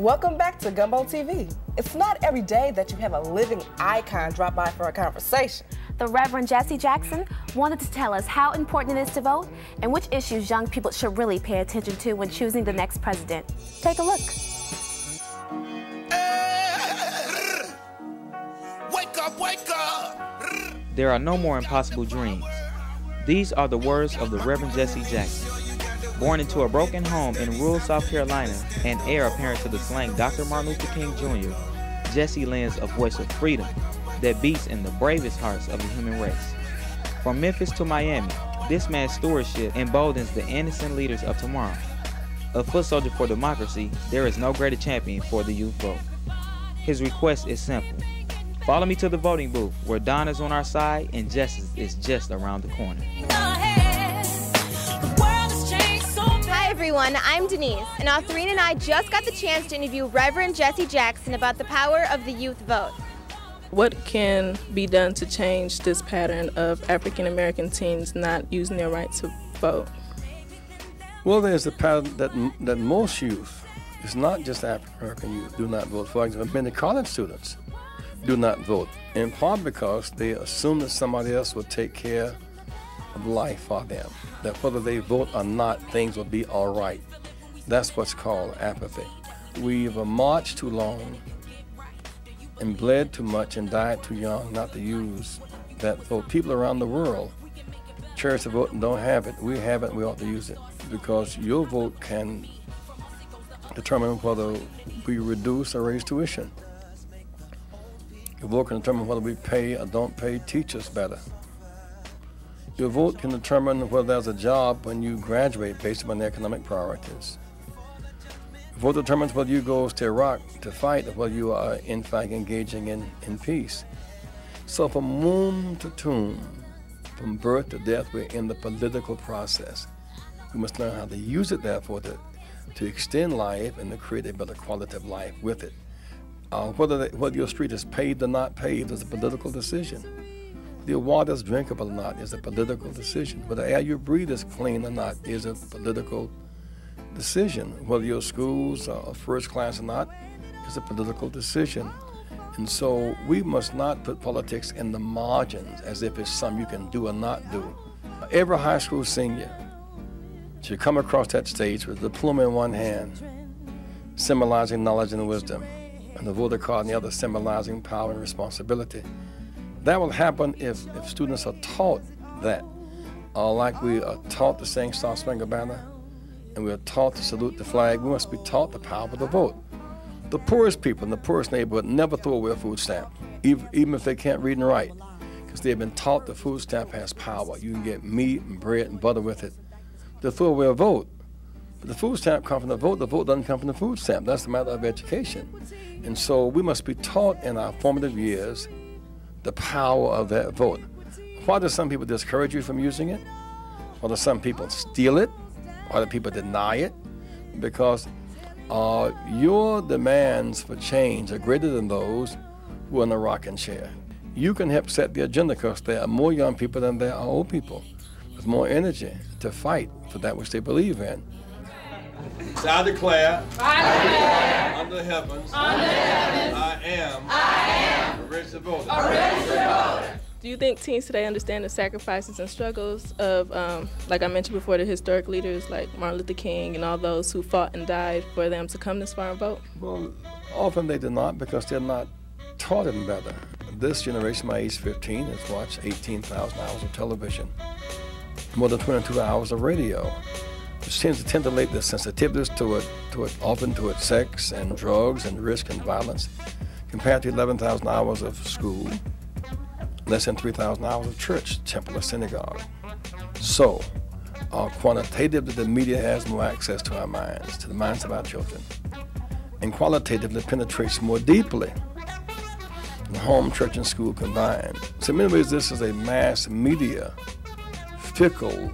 Welcome back to GumboTV. It's not every day that you have a living icon drop by for a conversation. The Reverend Jesse Jackson wanted to tell us how important it is to vote and which issues young people should really pay attention to when choosing the next president. Take a look. Wake up, wake up! There are no more impossible dreams. These are the words of the Reverend Jesse Jackson. Born into a broken home in rural South Carolina and heir apparent to the slang Dr. Martin Luther King Jr., Jesse lends a voice of freedom that beats in the bravest hearts of the human race. From Memphis to Miami, this man's stewardship emboldens the innocent leaders of tomorrow. A foot soldier for democracy, there is no greater champion for the youth vote. His request is simple. Follow me to the voting booth where Don is on our side and justice is just around the corner. Hi everyone, I'm Denise, and Althreen and I just got the chance to interview Reverend Jesse Jackson about the power of the youth vote. What can be done to change this pattern of African American teens not using their right to vote? Well, there's a pattern that most youth, it's not just African American youth, do not vote. For example, many college students do not vote, in part because they assume that somebody else will take care of life for them, that whether they vote or not, things will be all right. That's what's called apathy. We've marched too long and bled too much and died too young not to use that vote. People around the world cherish the vote and don't have it. We have it and we ought to use it, because your vote can determine whether we reduce or raise tuition. Your vote can determine whether we pay or don't pay teachers better. Your vote can determine whether there's a job when you graduate based upon the economic priorities. Your vote determines whether you go to Iraq to fight or whether you are in fact engaging in peace. So from womb to tomb, from birth to death, we're in the political process. We must learn how to use it, therefore, to extend life and to create a better quality of life with it. Whether your street is paved or not paved is a political decision. Whether your water is drinkable or not is a political decision. Whether the air you breathe is clean or not is a political decision. Whether your schools are first class or not is a political decision. And so we must not put politics in the margins as if it's something you can do or not do. Every high school senior should come across that stage with a diploma in one hand, symbolizing knowledge and wisdom, and the voter card in the other, symbolizing power and responsibility. That will happen if students are taught that, like we are taught to sing Star Spangled Banner, and we are taught to salute the flag. We must be taught the power of the vote. The poorest people in the poorest neighborhood never throw away a food stamp, even if they can't read and write, because they've been taught the food stamp has power. You can get meat and bread and butter with it. They throw away a vote. But the food stamp comes from the vote doesn't come from the food stamp. That's a matter of education. And so we must be taught in our formative years the power of that vote. Why do some people discourage you from using it? Why do some people steal it? Why do people deny it? Because your demands for change are greater than those who are in the rocking chair. You can help set the agenda because there are more young people than there are old people with more energy to fight for that which they believe in. So I declare, under the heavens, I am a registered voter. Do you think teens today understand the sacrifices and struggles of, like I mentioned before, the historic leaders like Martin Luther King and all those who fought and died for them to come this far and vote? Well, often they do not, because they're not taught it better. This generation, by age 15, has watched 18,000 hours of television, more than 22 hours of radio, which tends to titillate their sensitivities often to sex and drugs and risk and violence, compared to 11,000 hours of school, less than 3,000 hours of church, temple, or synagogue. So, quantitatively, the media has more access to our minds, to the minds of our children, and qualitatively penetrates more deeply than home, church, and school combined. So in many ways, this is a mass media, fickle,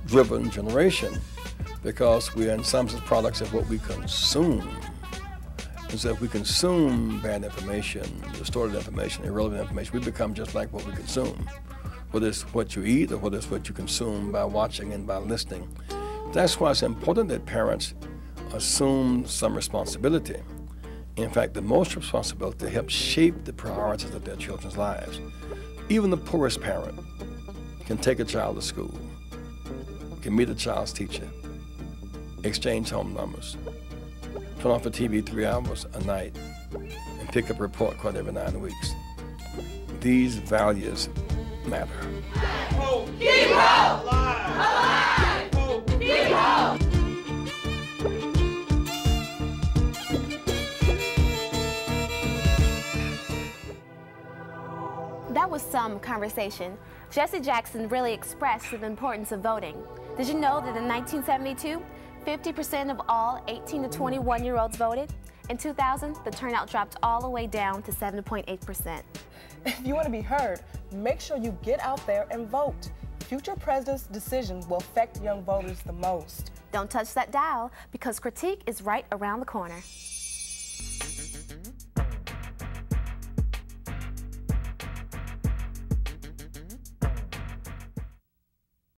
driven generation, because we are in some sense products of what we consume. And so if we consume bad information, distorted information, irrelevant information, we become just like what we consume, whether it's what you eat or whether it's what you consume by watching and by listening. That's why it's important that parents assume some responsibility. In fact, the most responsibility to help shape the priorities of their children's lives. Even the poorest parent can take a child to school, can meet a child's teacher, exchange home numbers, turn off the TV 3 hours a night, and pick up a report card every 9 weeks. These values matter. Hope. Keep hope. Alive. Hope. Keep hope. That was some conversation. Jesse Jackson really expressed the importance of voting. Did you know that in 1972, 50% of all 18 to 21-year-olds voted? In 2000, the turnout dropped all the way down to 7.8%. If you want to be heard, make sure you get out there and vote. Future president's decisions will affect young voters the most. Don't touch that dial, because critique is right around the corner.